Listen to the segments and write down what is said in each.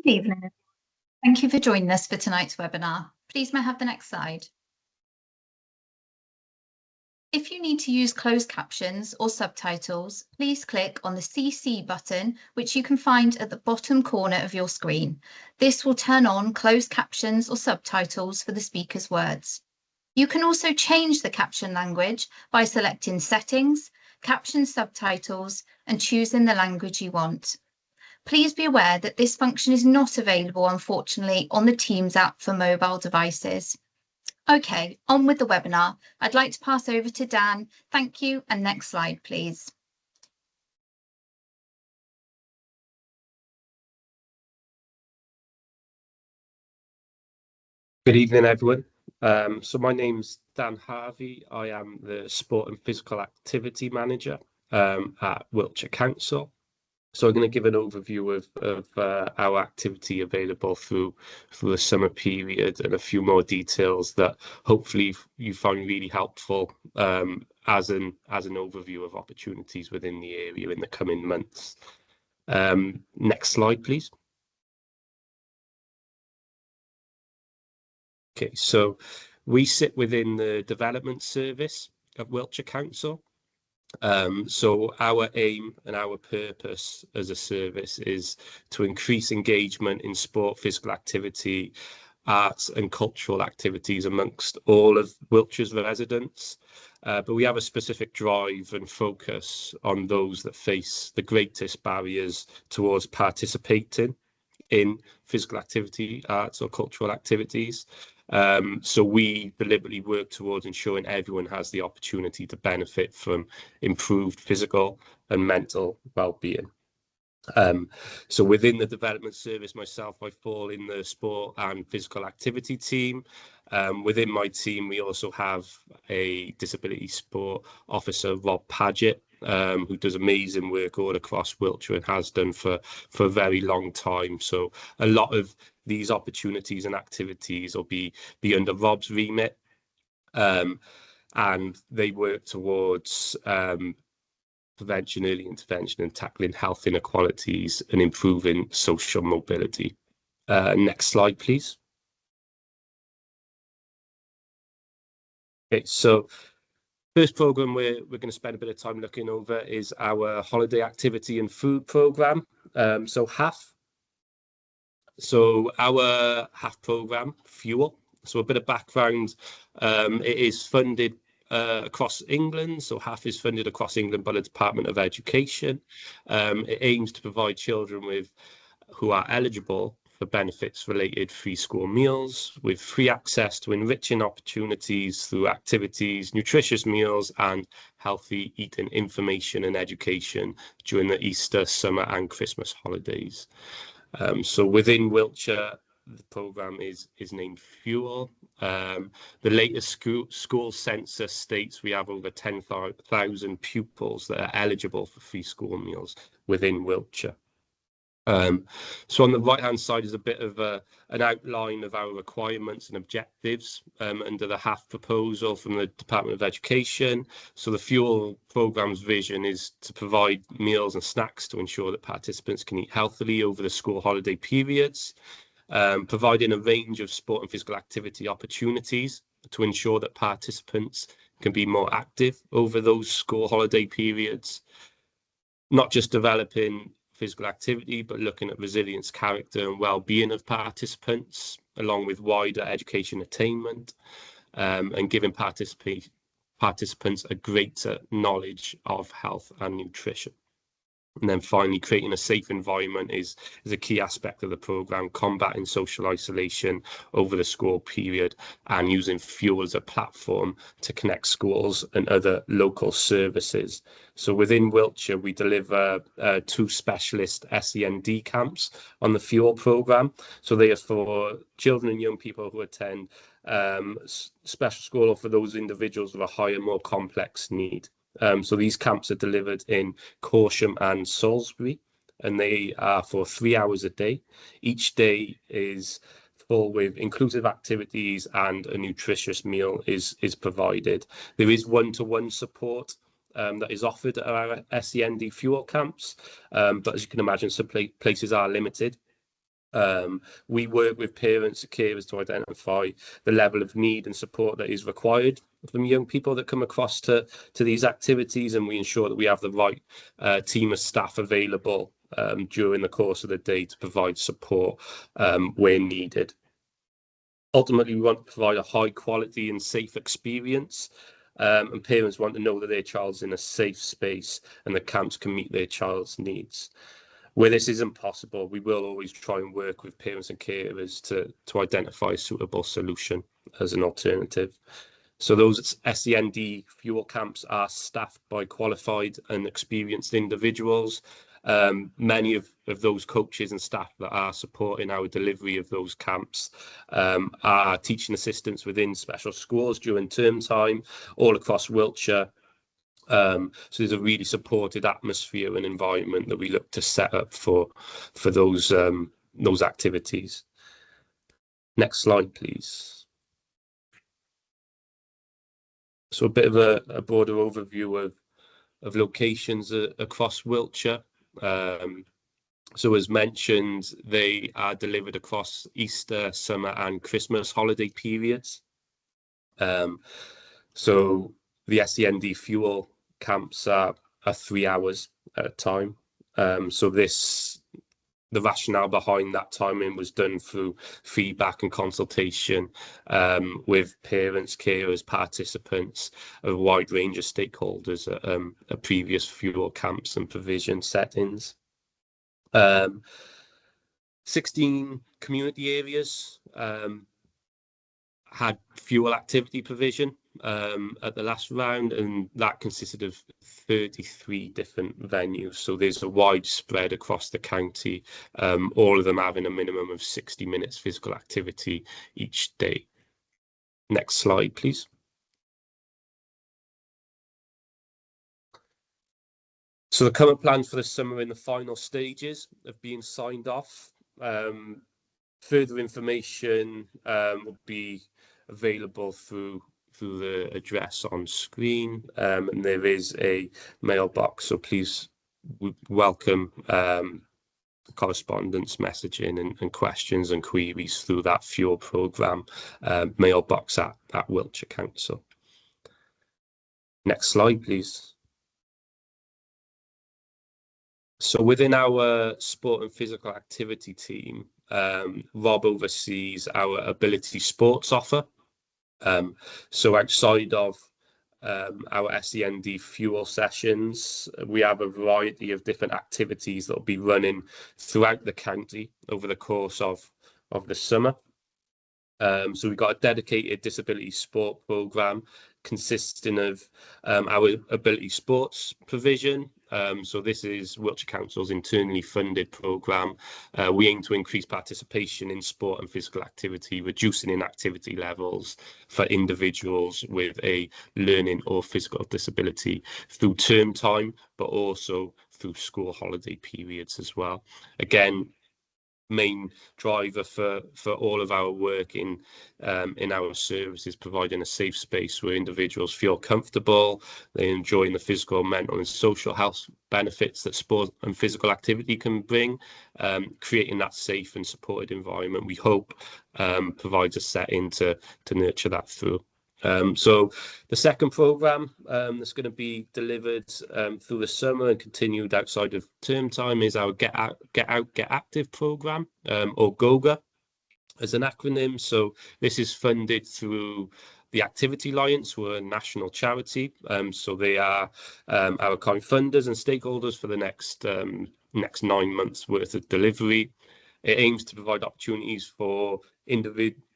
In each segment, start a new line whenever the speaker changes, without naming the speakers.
Good evening. Thank you for joining us for tonight's webinar. Please may I have the next slide. If you need to use closed captions or subtitles, please click on the CC button, which you can find at the bottom corner of your screen. This will turn on closed captions or subtitles for the speaker's words. You can also change the caption language by selecting Settings, Caption Subtitles, and choosing the language you want. Please be aware that this function is not available, unfortunately, on the Teams app for mobile devices. Okay, on with the webinar. I'd like to pass over to Dan. Thank you, and next slide, please.
Good evening, everyone. So my name's Dan Harvey. I am the Sport and Physical Activity Manager at Wiltshire Council. So I'm going to give an overview of our activity available through the summer period and a few more details that hopefully you find really helpful as an overview of opportunities within the area in the coming months. Next slide, please. Okay, so we sit within the development service of Wiltshire Council. So our aim and our purpose as a service is to increase engagement in sport, physical activity, arts and cultural activities amongst all of Wiltshire's residents. But we have a specific drive and focus on those that face the greatest barriers towards participating in physical activity, arts or cultural activities. So we deliberately work towards ensuring everyone has the opportunity to benefit from improved physical and mental well-being. So within the development service myself, I fall in the sport and physical activity team. Within my team, we also have a disability sport officer, Rob Paget, who does amazing work all across Wiltshire and has done for a very long time. So a lot of these opportunities and activities will be under Rob's remit, and they work towards prevention, early intervention, and tackling health inequalities and improving social mobility. Next slide, please. Okay, so first program we're going to spend a bit of time looking over is our holiday activity and food program. So HAF. So our HAF program, Fuel. So a bit of background, it is funded across England. So HAF is funded across England by the Department of Education. It aims to provide children who are eligible for benefits related free school meals with free access to enriching opportunities through activities, nutritious meals and healthy eating information and education during the Easter, summer and Christmas holidays. So within Wiltshire, the programme is named Fuel. The latest school census states we have over 10,000 pupils that are eligible for free school meals within Wiltshire. So on the right-hand side is a bit of an outline of our requirements and objectives under the HAF proposal from the Department of Education. So the Fuel programme's vision is to provide meals and snacks to ensure that participants can eat healthily over the school holiday periods, providing a range of sport and physical activity opportunities to ensure that participants can be more active over those school holiday periods, not just developing physical activity, but looking at resilience, character and well-being of participants, along with wider education attainment, and giving participants a greater knowledge of health and nutrition. And then finally, creating a safe environment is a key aspect of the programme, combating social isolation over the school period and using Fuel as a platform to connect schools and other local services. So within Wiltshire, we deliver 2 specialist SEND camps on the Fuel programme. So they are for children and young people who attend special school or for those individuals with a higher, more complex need. So these camps are delivered in Corsham and Salisbury, and they are for 3 hours a day. Each day is full with inclusive activities and a nutritious meal is provided. There is one-to-one support that is offered at our SEND Fuel camps, but as you can imagine, some places are limited. We work with parents and carers to identify the level of need and support that is required from young people that come across to these activities, and we ensure that we have the right team of staff available during the course of the day to provide support where needed. Ultimately, we want to provide a high quality and safe experience, and parents want to know that their child's in a safe space and the camps can meet their child's needs. Where this isn't possible, we will always try and work with parents and carers to identify a suitable solution as an alternative. So those SEND fuel camps are staffed by qualified and experienced individuals. Many of those coaches and staff that are supporting our delivery of those camps are teaching assistants within special schools during term time all across Wiltshire. So there's a really supported atmosphere and environment that we look to set up for those activities. Next slide, please. So a bit of a broader overview of locations across Wiltshire. So as mentioned, they are delivered across Easter, summer and Christmas holiday periods. So the SEND fuel camps are 3 hours at a time. So the rationale behind that timing was done through feedback and consultation with parents, carers, participants, a wide range of stakeholders at previous fuel camps and provision settings. 16 community areas had fuel activity provision at the last round, and that consisted of 33 different venues. So there's a wide spread across the county, all of them having a minimum of 60 minutes physical activity each day. Next slide, please. So the current plans for the summer in the final stages of being signed off. Further information will be available through the address on screen, and there is a mailbox, so please welcome correspondence, messaging and questions and queries through that fuel programme mailbox at Wiltshire Council. Next slide, please. So within our sport and physical activity team, Rob oversees our ability sports offer. So outside of our SEND fuel sessions, we have a variety of different activities that will be running throughout the county over the course of the summer. So we've got a dedicated disability sport programme consisting of our ability sports provision. So this is Wiltshire Council's internally funded programme. We aim to increase participation in sport and physical activity, reducing inactivity levels for individuals with a learning or physical disability through term time, but also through school holiday periods as well. Again, main driver for all of our work in our services, providing a safe space where individuals feel comfortable, they enjoy the physical, mental and social health benefits that sport and physical activity can bring, creating that safe and supported environment we hope provides a setting to nurture that through. So the second programme that's going to be delivered through the summer and continued outside of term time is our Get Out, Get Active programme, or GOGA as an acronym. So this is funded through the Activity Alliance, who are a national charity. So they are our kind funders and stakeholders for the next 9 months worth of delivery. It aims to provide opportunities for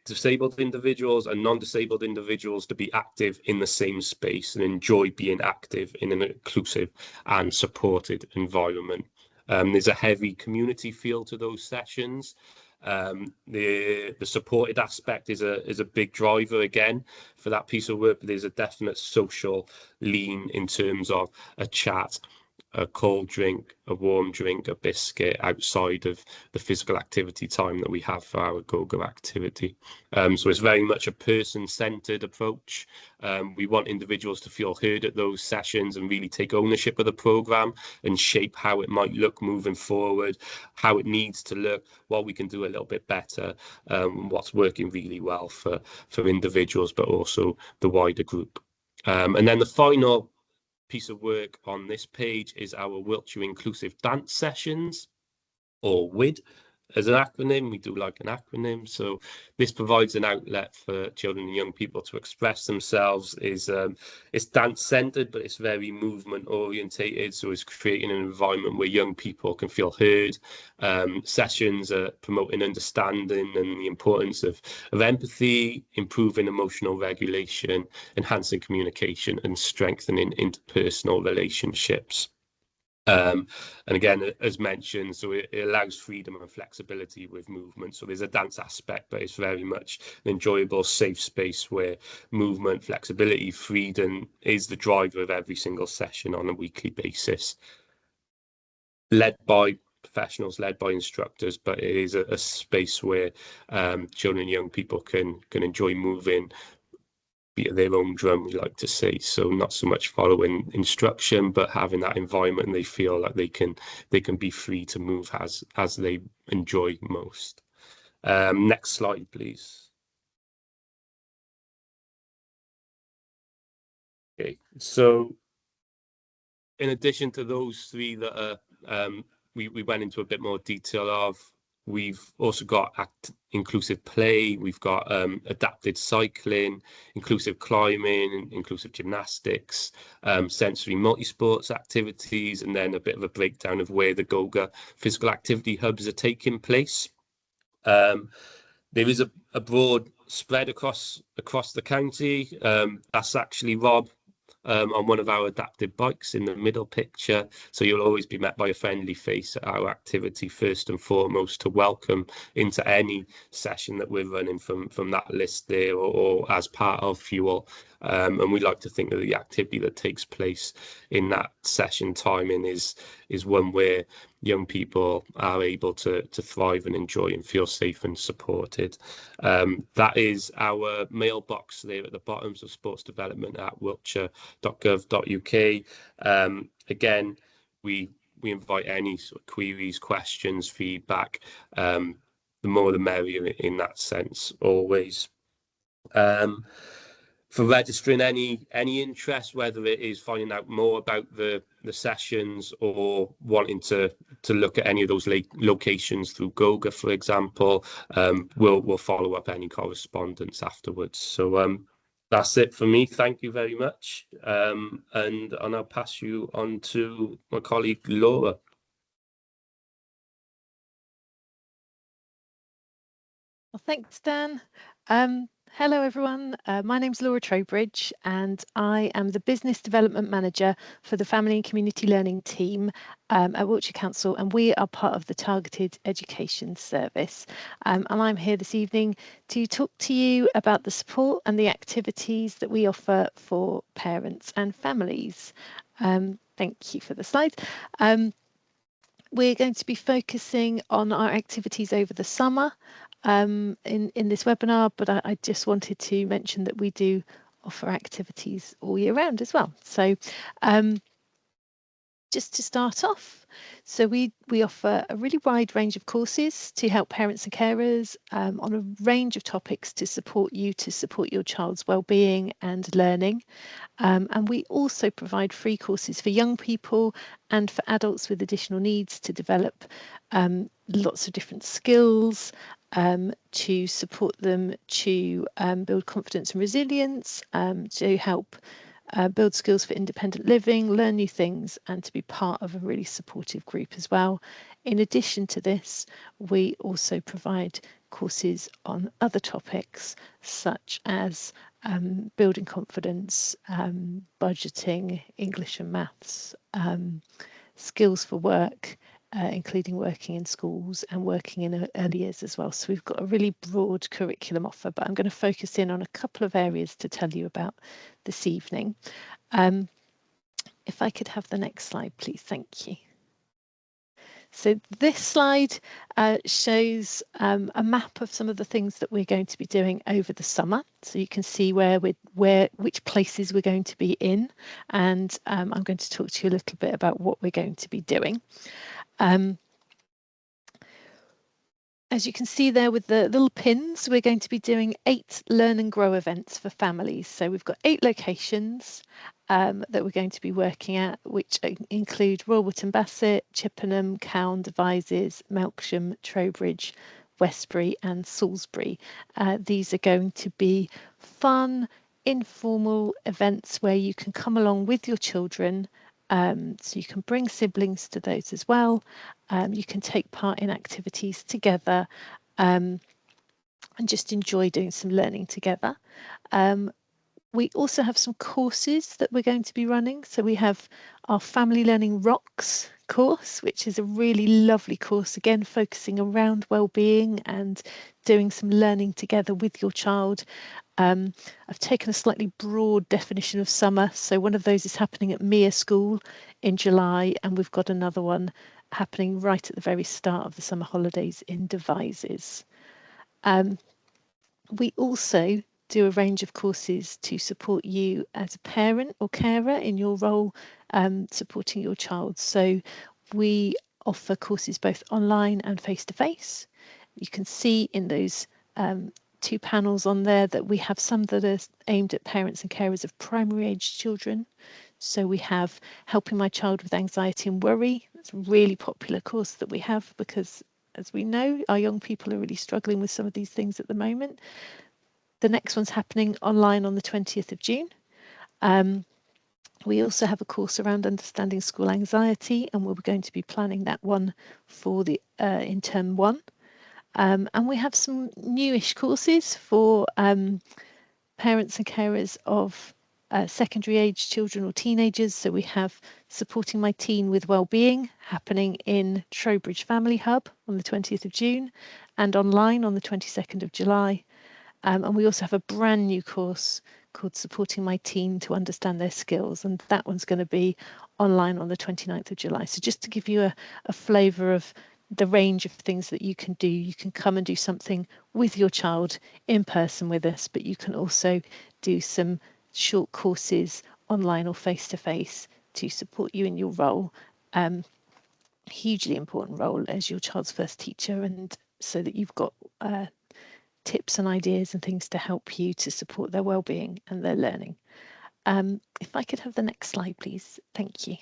disabled individuals and non-disabled individuals to be active in the same space and enjoy being active in an inclusive and supported environment. There's a heavy community feel to those sessions. The supported aspect is a big driver again for that piece of work, but there's a definite social lean in terms of a chat a cold drink, a warm drink, a biscuit outside of the physical activity time that we have for our GoGo activity. So it's very much a person-centered approach. We want individuals to feel heard at those sessions and really take ownership of the program and shape how it might look moving forward, how it needs to look, what we can do a little bit better, what's working really well for individuals, but also the wider group. And then the final piece of work on this page is our Wiltshire Inclusive Dance Sessions, or WID as an acronym. We do like an acronym. So this provides an outlet for children and young people to express themselves. It's dance centered, but it's very movement orientated. So it's creating an environment where young people can feel heard. Sessions are promoting understanding and the importance of empathy, improving emotional regulation, enhancing communication, and strengthening interpersonal relationships. And again, as mentioned, so it allows freedom and flexibility with movement. So there's a dance aspect, but it's very much an enjoyable, safe space where movement, flexibility, freedom is the driver of every single session on a weekly basis. Led by professionals, led by instructors, but it is a space where children and young people can enjoy moving, beat their own drum, we like to say. So not so much following instruction, but having that environment, and they feel like they can be free to move as they enjoy most. Next slide, please. Okay, so in addition to those three that are we went into a bit more detail of, we've also got inclusive play, we've got adapted cycling, inclusive climbing, inclusive gymnastics, sensory multi-sports activities, and then a bit of a breakdown of where the GoGo physical activity hubs are taking place. There is a broad spread across the county. That's actually Rob on one of our adapted bikes in the middle picture. So you'll always be met by a friendly face at our activity, first and foremost, to welcome into any session that we're running from that list there, or as part of Fuel. And we like to think that the activity that takes place in that session timing is one where young people are able to thrive and enjoy and feel safe and supported. That is our mailbox there at the bottom, so sportsdevelopment@wiltshire.gov.uk. Again, we invite any sort of queries, questions, feedback. The more the merrier in that sense, always. For registering any interest, whether it is finding out more about the sessions or wanting to look at any of those locations through GoGo, for example, we'll follow up any correspondence afterwards. So that's it for me. Thank you very much. And I'll pass you on to my colleague Laura.
Well, thanks, Dan. Hello, everyone. My name's Laura Trowbridge, and I am the Business Development Manager for the Family and Community Learning team at Wiltshire Council, and we are part of the Targeted Education Service. And I'm here this evening to talk to you about the support and the activities that we offer for parents and families. Thank you for the slide. We're going to be focusing on our activities over the summer in this webinar, but I just wanted to mention that we do offer activities all year round as well. So just to start off, so we offer a really wide range of courses to help parents and carers on a range of topics to support your child's well-being and learning. And we also provide free courses for young people and for adults with additional needs to develop lots of different skills to support them to build confidence and resilience, to help build skills for independent living, learn new things, and to be part of a really supportive group as well. In addition to this, we also provide courses on other topics such as building confidence, budgeting, English and maths, skills for work, including working in schools and working in early years as well. So we've got a really broad curriculum offer, but I'm going to focus in on a couple of areas to tell you about this evening. If I could have the next slide, please. Thank you. So this slide shows a map of some of the things that we're going to be doing over the summer. So you can see which places we're going to be in, and I'm going to talk to you a little bit about what we're going to be doing. As you can see there with the little pins, we're going to be doing 8 Learn and Grow events for families. So we've got 8 locations that we're going to be working at, which include Royal Wootton Bassett, Chippenham, Cowan, Devizes, Melksham, Trowbridge, Westbury and Salisbury. These are going to be fun, informal events where you can come along with your children. So you can bring siblings to those as well. You can take part in activities together and just enjoy doing some learning together. We also have some courses that we're going to be running. So we have our Family Learning Rocks course, which is a really lovely course, again, focusing around wellbeing and doing some learning together with your child. I've taken a slightly broad definition of summer. So one of those is happening at Mere School in July, and we've got another one happening right at the very start of the summer holidays in Devizes. We also do a range of courses to support you as a parent or carer in your role supporting your child. So we offer courses both online and face-to-face. You can see in those 2 panels on there that we have some that are aimed at parents and carers of primary age children. So we have Helping My Child with Anxiety and Worry. It's a really popular course that we have because, as we know, our young people are really struggling with some of these things at the moment. The next one's happening online on the 20th of June. We also have a course around understanding school anxiety, and we're going to be planning that one for the in term 1. And we have some newish courses for parents and carers of secondary age children or teenagers. So we have Supporting My Teen with Wellbeing happening in Trowbridge Family Hub on the 20th of June and online on the 22nd of July. And we also have a brand new course called Supporting My Teen to Understand Their Skills, and that one's going to be online on the 29th of July. So just to give you a flavour of the range of things that you can do, you can come and do something with your child in person with us, but you can also do some short courses online or face-to-face to support you in your role. Hugely important role as your child's first teacher, and so that you've got tips and ideas and things to help you to support their well-being and their learning. If I could have the next slide, please. Thank you.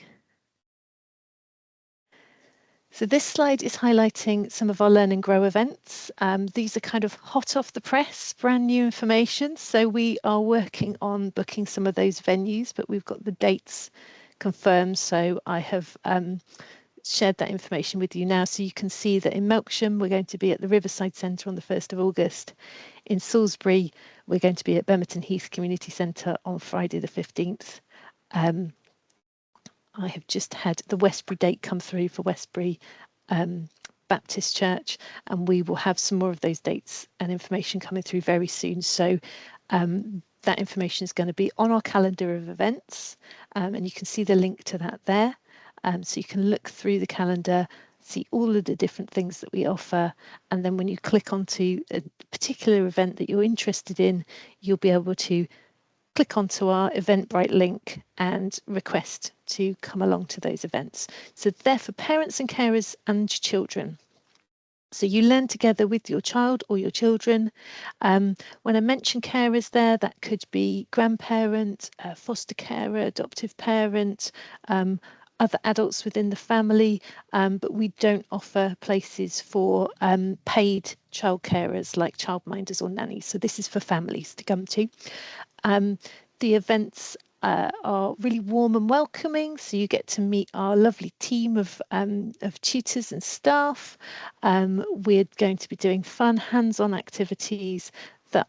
So this slide is highlighting some of our Learn and Grow events. These are kind of hot off the press, brand new information. So we are working on booking some of those venues, but we've got the dates confirmed. So I have shared that information with you now, so you can see that in Melksham we're going to be at the Riverside Centre on the 1st of August. In Salisbury we're going to be at Bemerton Heath Community Centre on Friday the 15th. I have just had the Westbury date come through for Westbury Baptist Church, and we will have some more of those dates and information coming through very soon. So that information is going to be on our calendar of events, and you can see the link to that there. So you can look through the calendar, see all of the different things that we offer, and then when you click onto a particular event that you're interested in, you'll be able to click onto our Eventbrite link and request to come along to those events. So they're for parents and carers and children. So you learn together with your child or your children. When I mention carers there, that could be grandparent, foster carer, adoptive parent, other adults within the family, but we don't offer places for paid child carers like childminders or nannies. So this is for families to come to. The events are really warm and welcoming, so you get to meet our lovely team of tutors and staff. We're going to be doing fun hands-on activities that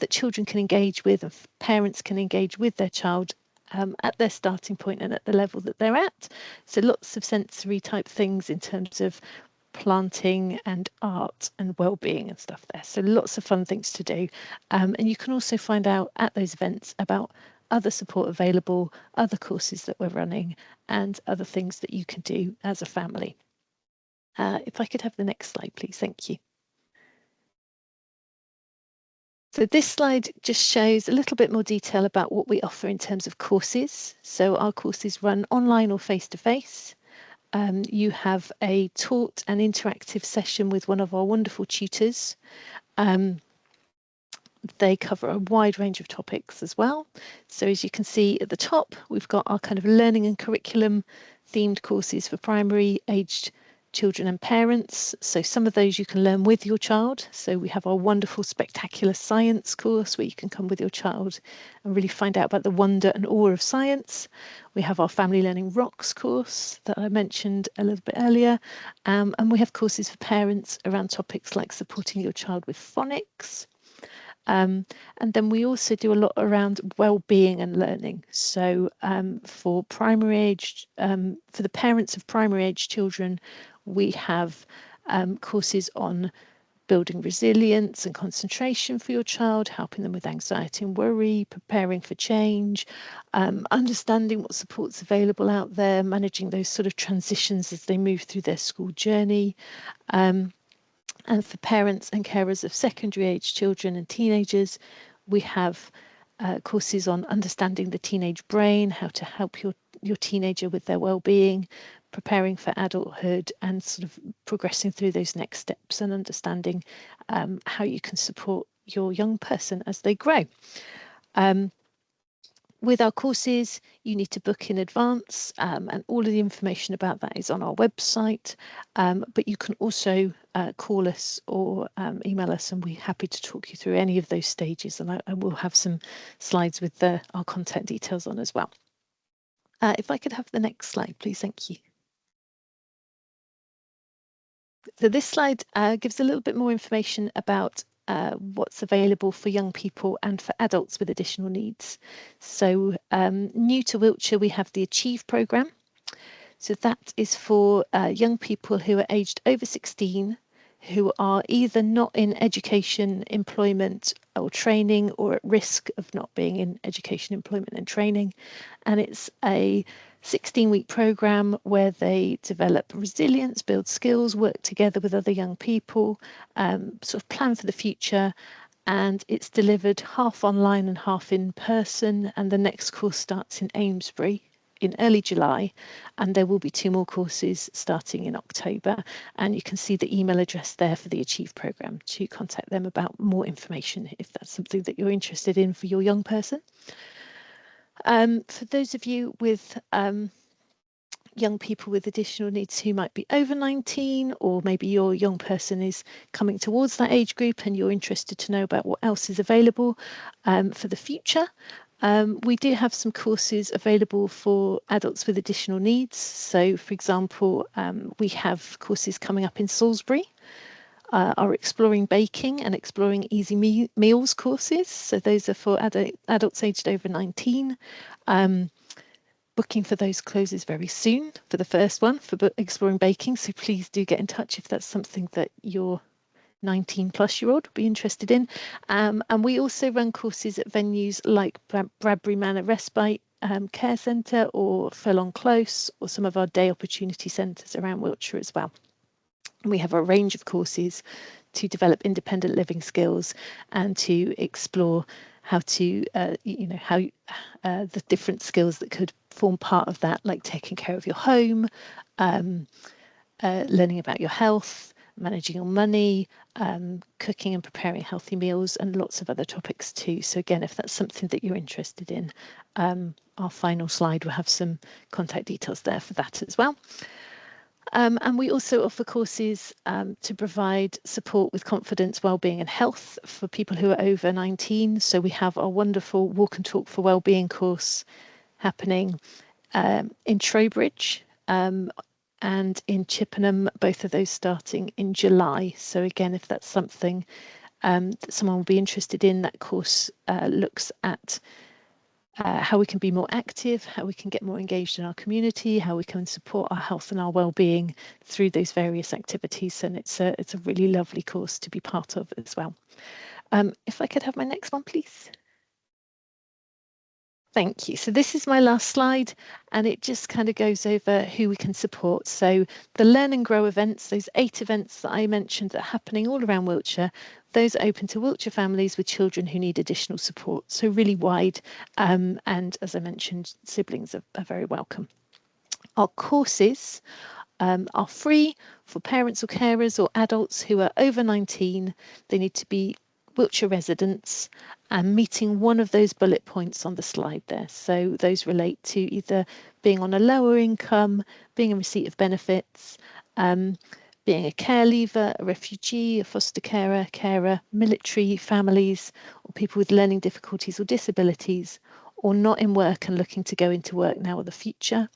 children can engage with and parents can engage with their child at their starting point and at the level that they're at. So lots of sensory type things in terms of planting and art and well-being and stuff there. So lots of fun things to do. And you can also find out at those events about other support available, other courses that we're running, and other things that you can do as a family. If I could have the next slide, please. Thank you. So this slide just shows a little bit more detail about what we offer in terms of courses. So our courses run online or face-to-face. You have a taught and interactive session with one of our wonderful tutors. They cover a wide range of topics as well. So as you can see at the top, we've got our kind of learning and curriculum themed courses for primary aged children and parents. So some of those you can learn with your child. So we have our wonderful spectacular science course where you can come with your child and really find out about the wonder and awe of science. We have our Family Learning Rocks course that I mentioned a little bit earlier. And we have courses for parents around topics like supporting your child with phonics. And then we also do a lot around well-being and learning. So for primary age, for the parents of primary age children, we have courses on building resilience and concentration for your child, helping them with anxiety and worry, preparing for change, understanding what support's available out there, managing those sort of transitions as they move through their school journey. And for parents and carers of secondary age children and teenagers, we have courses on understanding the teenage brain, how to help your teenager with their well-being, preparing for adulthood, and sort of progressing through those next steps and understanding how you can support your young person as they grow. With our courses, you need to book in advance, and all of the information about that is on our website. But you can also call us or email us, and we're happy to talk you through any of those stages. And I will have some slides with our contact details on as well. If I could have the next slide, please. Thank you. So this slide gives a little bit more information about what's available for young people and for adults with additional needs. So new to Wiltshire, we have the Achieve programme. So that is for young people who are aged over 16, who are either not in education, employment or training, or at risk of not being in education, employment and training. And it's a 16-week programme where they develop resilience, build skills, work together with other young people, sort of plan for the future. And it's delivered half online and half in person. And the next course starts in Amesbury in early July, and there will be 2 more courses starting in October. And you can see the email address there for the Achieve programme to contact them about more information if that's something that you're interested in for your young person. For those of you with young people with additional needs who might be over 19, or maybe your young person is coming towards that age group and you're interested to know about what else is available for the future, we do have some courses available for adults with additional needs. So, for example, we have courses coming up in Salisbury, our Exploring Baking and Exploring Easy Meals courses. So those are for adults aged over 19. Booking for those closes very soon for the first one for Exploring Baking. So please do get in touch if that's something that your 19-plus-year-old would be interested in. And we also run courses at venues like Bradbury Manor Respite Care Centre or Furlong Close, or some of our day opportunity centres around Wiltshire as well. And we have a range of courses to develop independent living skills and to explore how to, the different skills that could form part of that, like taking care of your home, learning about your health, managing your money, cooking and preparing healthy meals, and lots of other topics too. So again, if that's something that you're interested in, our final slide will have some contact details there for that as well. And we also offer courses to provide support with confidence, wellbeing and health for people who are over 19. So we have our wonderful Walk and Talk for Wellbeing course happening in Trowbridge and in Chippenham, both of those starting in July. So again, if that's something that someone will be interested in, that course looks at how we can be more active, how we can get more engaged in our community, how we can support our health and our well-being through those various activities. And it's a really lovely course to be part of as well. If I could have my next one, please. Thank you. So this is my last slide, and it just kind of goes over who we can support. So the Learn and Grow events, those 8 events that I mentioned that are happening all around Wiltshire, those are open to Wiltshire families with children who need additional support. So really wide, and as I mentioned, siblings are very welcome. Our courses are free for parents or carers or adults who are over 19. They need to be Wiltshire residents and meeting one of those bullet points on the slide there. So those relate to either being on a lower income, being in receipt of benefits, being a care leaver, a refugee, a foster carer, military families, or people with learning difficulties or disabilities, or not in work and looking to go into work now or the future.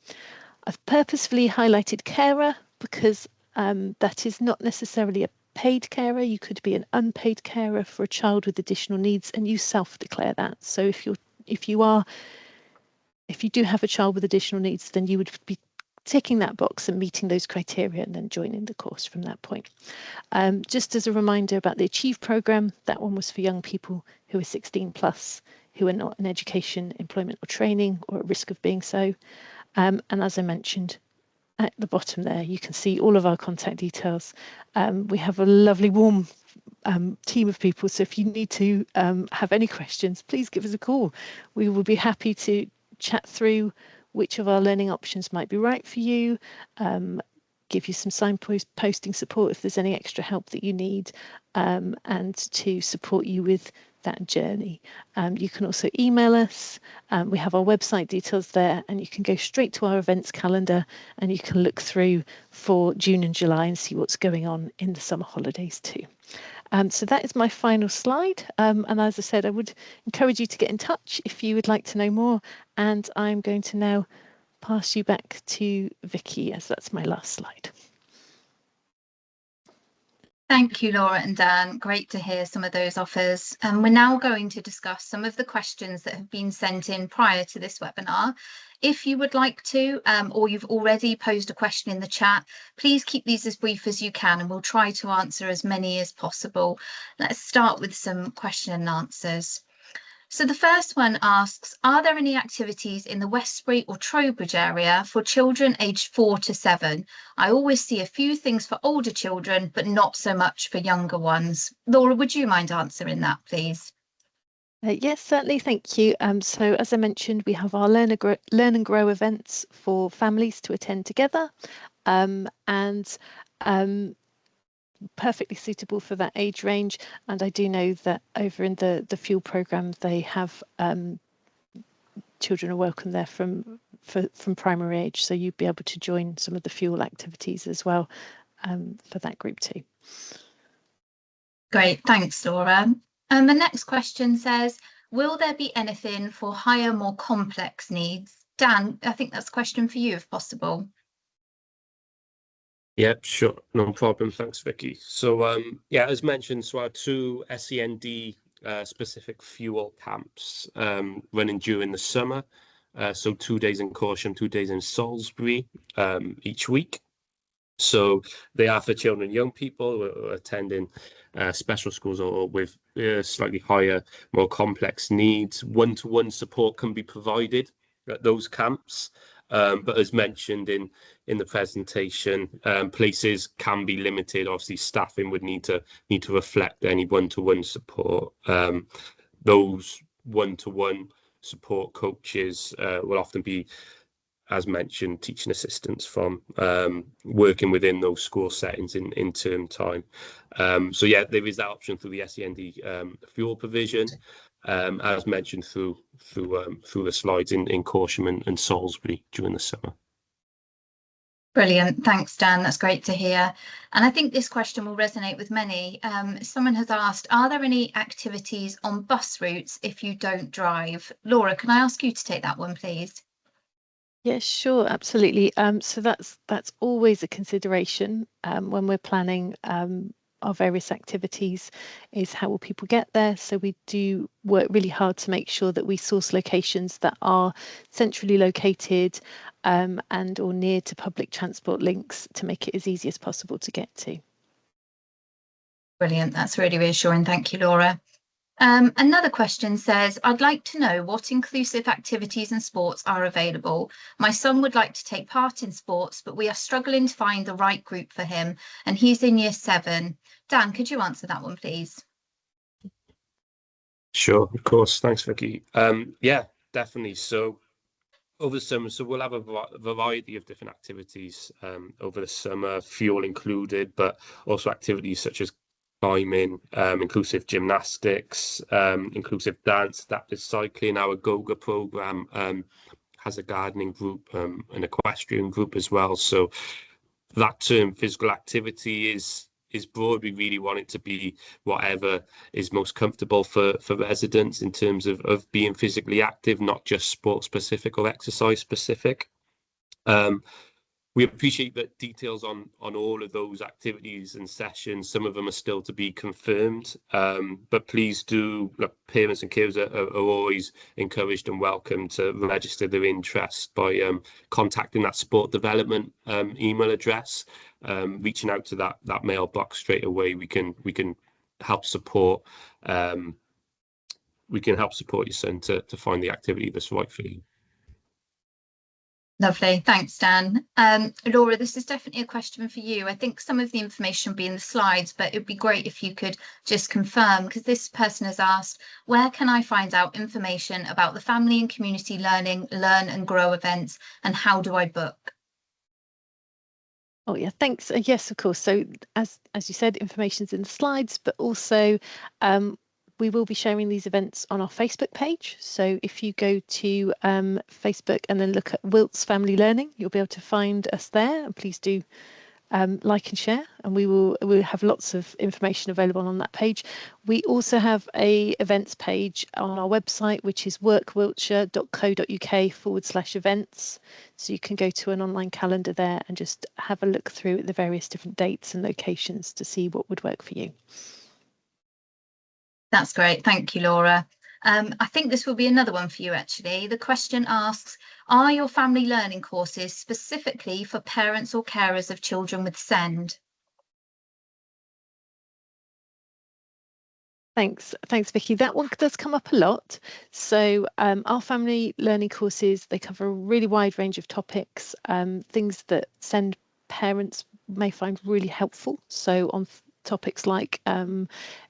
I've purposefully highlighted carer because that is not necessarily a paid carer. You could be an unpaid carer for a child with additional needs, and you self-declare that. So if you do have a child with additional needs, then you would be ticking that box and meeting those criteria and then joining the course from that point. Just as a reminder about the Achieve programme, that one was for young people who are 16 plus, who are not in education, employment or training or at risk of being so. And as I mentioned, at the bottom there, you can see all of our contact details. We have a lovely, warm team of people. So if you need to have any questions, please give us a call. We will be happy to chat through which of our learning options might be right for you, give you some signposting support if there's any extra help that you need, and to support you with that journey. You can also email us. We have our website details there, and you can go straight to our events calendar and you can look through for June and July and see what's going on in the summer holidays too. So that is my final slide. And as I said, I would encourage you to get in touch if you would like to know more. And I'm going to now pass you back to Vicky, as that's my last slide.
Thank you, Laura and Dan. Great to hear some of those offers. We're now going to discuss some of the questions that have been sent in prior to this webinar. If you would like to, or you've already posed a question in the chat, please keep these as brief as you can and we'll try to answer as many as possible. Let's start with some question and answers. So the first one asks, are there any activities in the Westbury or Trowbridge area for children aged 4 to 7? I always see a few things for older children, but not so much for younger ones. Laura, would you mind answering that, please?
Yes, certainly. Thank you. So as I mentioned, we have our Learn and Grow events for families to attend together, and perfectly suitable for that age range. And I do know that over in the Fuel programme, they have children are welcome there from primary age. So you'd be able to join some of the Fuel activities as well for that group too.
Great, thanks, Laura. And the next question says, will there be anything for higher, more complex needs? Dan, I think that's a question for you, if possible.
Yep, sure, no problem. Thanks, Vicky. So, yeah, as mentioned, so our 2 SEND specific Fuel camps running during the summer. So 2 days in Corsham, 2 days in Salisbury each week. So they are for children and young people who are attending special schools or with slightly higher, more complex needs. One-to-one support can be provided at those camps. But as mentioned in the presentation, places can be limited. Obviously, staffing would need to reflect any one-to-one support. Those one-to-one support coaches will often be, as mentioned, teaching assistants from working within those school settings in term time. So yeah, there is that option through the SEND Fuel provision, as mentioned through the slides in Corsham and Salisbury during the summer.
Brilliant. Thanks, Dan. That's great to hear. And I think this question will resonate with many. Someone has asked, are there any activities on bus routes if you don't drive? Laura, can I ask you to take that one, please?
Yes, sure, absolutely. So that's always a consideration when we're planning our various activities, is how will people get there. So we do work really hard to make sure that we source locations that are centrally located and or near to public transport links to make it as easy as possible to get to.
Brilliant. That's really reassuring. Thank you, Laura. Another question says, I'd like to know what inclusive activities and sports are available. My son would like to take part in sports, but we are struggling to find the right group for him, and he's in year 7. Dan, could you answer that one, please?
Sure, of course. Thanks, Vicky. Yeah, definitely. So over the summer, so we'll have a variety of different activities over the summer, fuel included, but also activities such as climbing, inclusive gymnastics, inclusive dance, adaptive cycling. Our Goga program has a gardening group, an equestrian group as well. So that term physical activity is broad. We really want it to be whatever is most comfortable for residents in terms of being physically active, not just sport specific or exercise specific. We appreciate that details on all of those activities and sessions, some of them are still to be confirmed, but please do, look, parents and carers are always encouraged and welcome to register their interest by contacting that sport development email address, reaching out to that mailbox straight away. We can help support your son to find the activity that's right for you.
Lovely. Thanks, Dan. Laura, this is definitely a question for you. I think some of the information will be in the slides, but it'd be great if you could just confirm, because this person has asked, where can I find out information about the Family and Community Learning, Learn and Grow events, and how do I book?
Oh yeah, thanks. Yes, of course. So as you said, information's in the slides, but also we will be sharing these events on our Facebook page. So if you go to Facebook and then look at Wilts Family Learning, you'll be able to find us there. And please do like and share, and we'll have lots of information available on that page. We also have a events page on our website, which is workwiltshire.co.uk/events. So you can go to an online calendar there and just have a look through at the various different dates and locations to see what would work for you.
That's great. Thank you, Laura. I think this will be another one for you, actually. The question asks, are your family learning courses specifically for parents or carers of children with SEND?
Thanks, Vicky. That one does come up a lot. So our family learning courses, they cover a really wide range of topics, things that SEND parents may find really helpful. So on topics like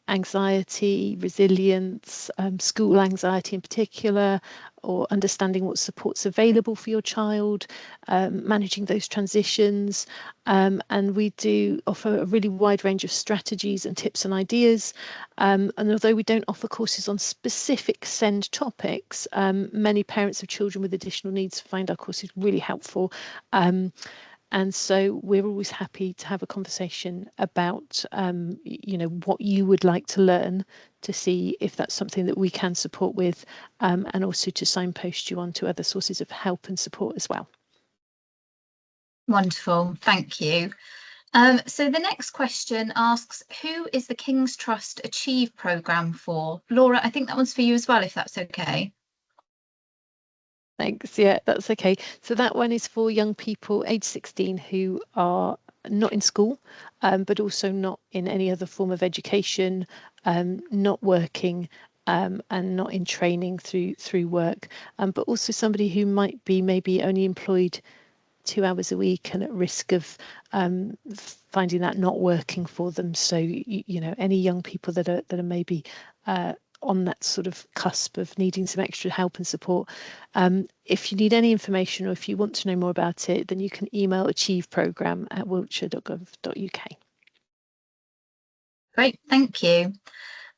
anxiety, resilience, school anxiety in particular, or understanding what support's available for your child, managing those transitions. And we do offer a really wide range of strategies and tips and ideas. And although we don't offer courses on specific SEND topics, many parents of children with additional needs find our courses really helpful. And so we're always happy to have a conversation about, what you would like to learn, to see if that's something that we can support with, and also to signpost you on to other sources of help and support as well.
Wonderful, thank you. So the next question asks, who is the King's Trust Achieve programme for? Laura, I think that one's for you as well, if that's okay.
Thanks. Yeah, that's okay. So that one is for young people aged 16 who are not in school, but also not in any other form of education, not working, and not in training through work, but also somebody who might be maybe only employed 2 hours a week and at risk of finding that not working for them. So any young people that are maybe on that sort of cusp of needing some extra help and support. If you need any information or if you want to know more about it, then you can email achieveprogram@wiltshire.gov.uk.
Great, thank you.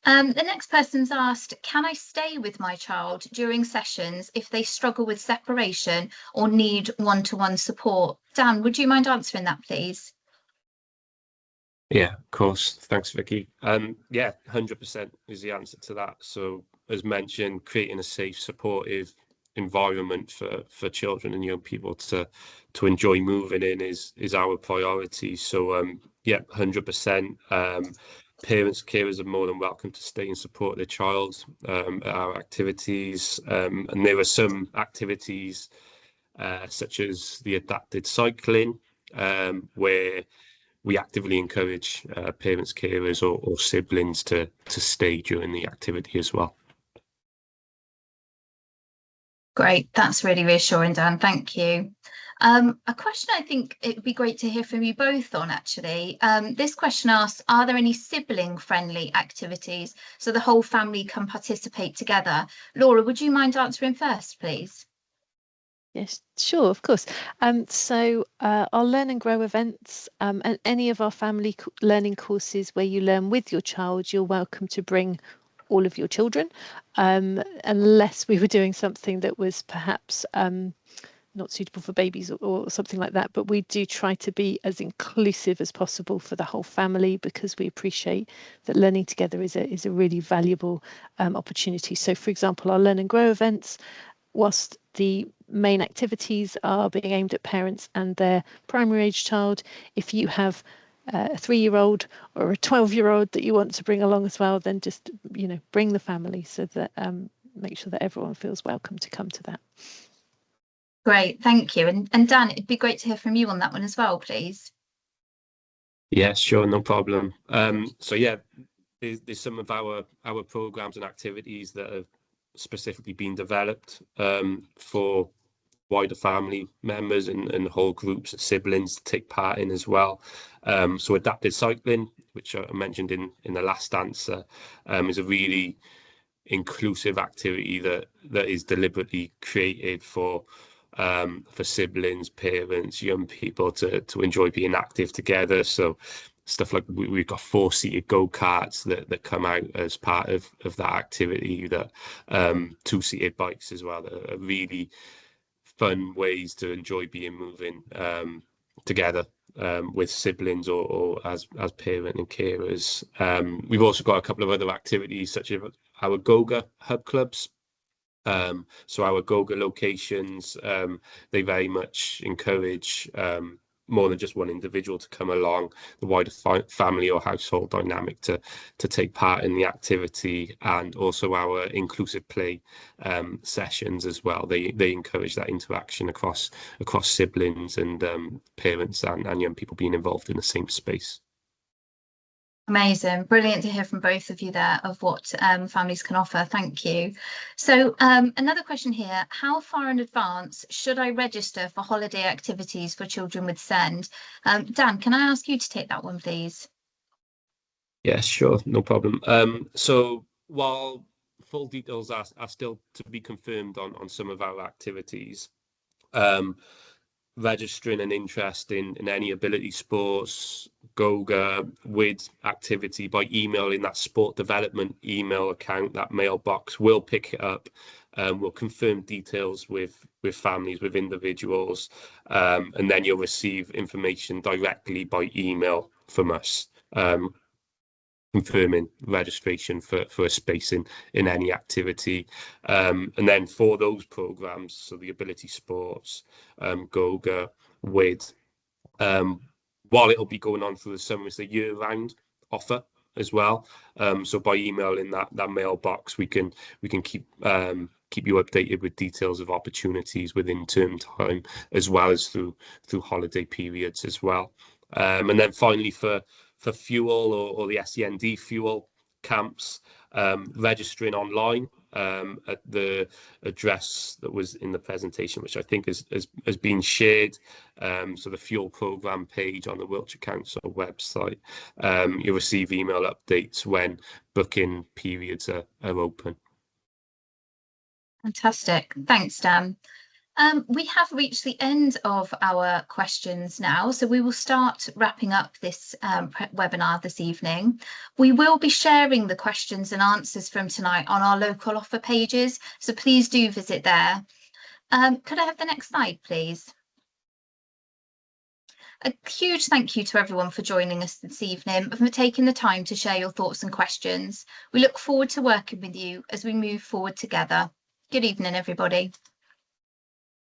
The next person's asked, can I stay with my child during sessions if they struggle with separation or need one-to-one support? Dan, would you mind answering that, please?
Yeah, of course. Thanks, Vicky. Yeah, 100% is the answer to that. So as mentioned, creating a safe, supportive environment for children and young people to enjoy moving in is our priority. So yeah, 100%. Parents, carers are more than welcome to stay and support their child at our activities. And there are some activities such as the adapted cycling, where we actively encourage parents, carers or siblings to stay during the activity as well.
Great, that's really reassuring, Dan, thank you. A question I think it would be great to hear from you both on, actually. This question asks, are there any sibling-friendly activities so the whole family can participate together? Laura, would you mind answering first, please?
Yes, sure, of course. So our Learn and Grow events and any of our family learning courses where you learn with your child, you're welcome to bring all of your children, unless we were doing something that was perhaps not suitable for babies or something like that. But we do try to be as inclusive as possible for the whole family, because we appreciate that learning together is a really valuable opportunity. So, for example, our Learn and Grow events, whilst the main activities are being aimed at parents and their primary age child, if you have a 3-year-old or a 12-year-old that you want to bring along as well, then just, you know, bring the family, so that make sure that everyone feels welcome to come to that.
Great, thank you. And Dan, it'd be great to hear from you on that one as well, please.
Yeah, sure, no problem. So yeah, there's some of our programs and activities that have specifically been developed for wider family members and whole groups of siblings to take part in as well. So adapted cycling, which I mentioned in the last answer, is a really inclusive activity that is deliberately created for siblings, parents, young people to enjoy being active together. So stuff like we've got 4-seated go-karts that come out as part of that activity, that 2-seated bikes as well, that are really fun ways to enjoy being moving together with siblings or as parent and carers. We've also got a couple of other activities, such as our Goga hub clubs. So our Goga locations, they very much encourage more than just one individual to come along, the wider family or household dynamic to take part in the activity, and also our inclusive play sessions as well. They encourage that interaction across siblings and parents and young people being involved in the same space.
Amazing, brilliant to hear from both of you there of what families can offer. Thank you. So another question here, how far in advance should I register for holiday activities for children with SEND? Dan, can I ask you to take that one, please?
Yeah, sure, no problem. So while full details are still to be confirmed on some of our activities, registering an interest in any ability sports, Goga, WID activity by emailing that sport development email account, that mailbox, we'll pick it up. We'll confirm details with families, with individuals, and then you'll receive information directly by email from us, confirming registration for a space in any activity. And then for those programs, so the ability sports, Goga, WID, while it'll be going on through the summer, it's a year-round offer as well. So by emailing that mailbox, we can keep you updated with details of opportunities within term time, as well as through holiday periods as well. And then finally for fuel or the SEND fuel camps, registering online at the address that was in the presentation, which I think has been shared. So the fuel program page on the Wiltshire Council website, you'll receive email updates when booking periods are open.
Fantastic, thanks, Dan. We have reached the end of our questions now, so we will start wrapping up this webinar this evening. We will be sharing the questions and answers from tonight on our local offer pages, so please do visit there. Could I have the next slide, please? A huge thank you to everyone for joining us this evening and for taking the time to share your thoughts and questions. We look forward to working with you as we move forward together. Good evening, everybody.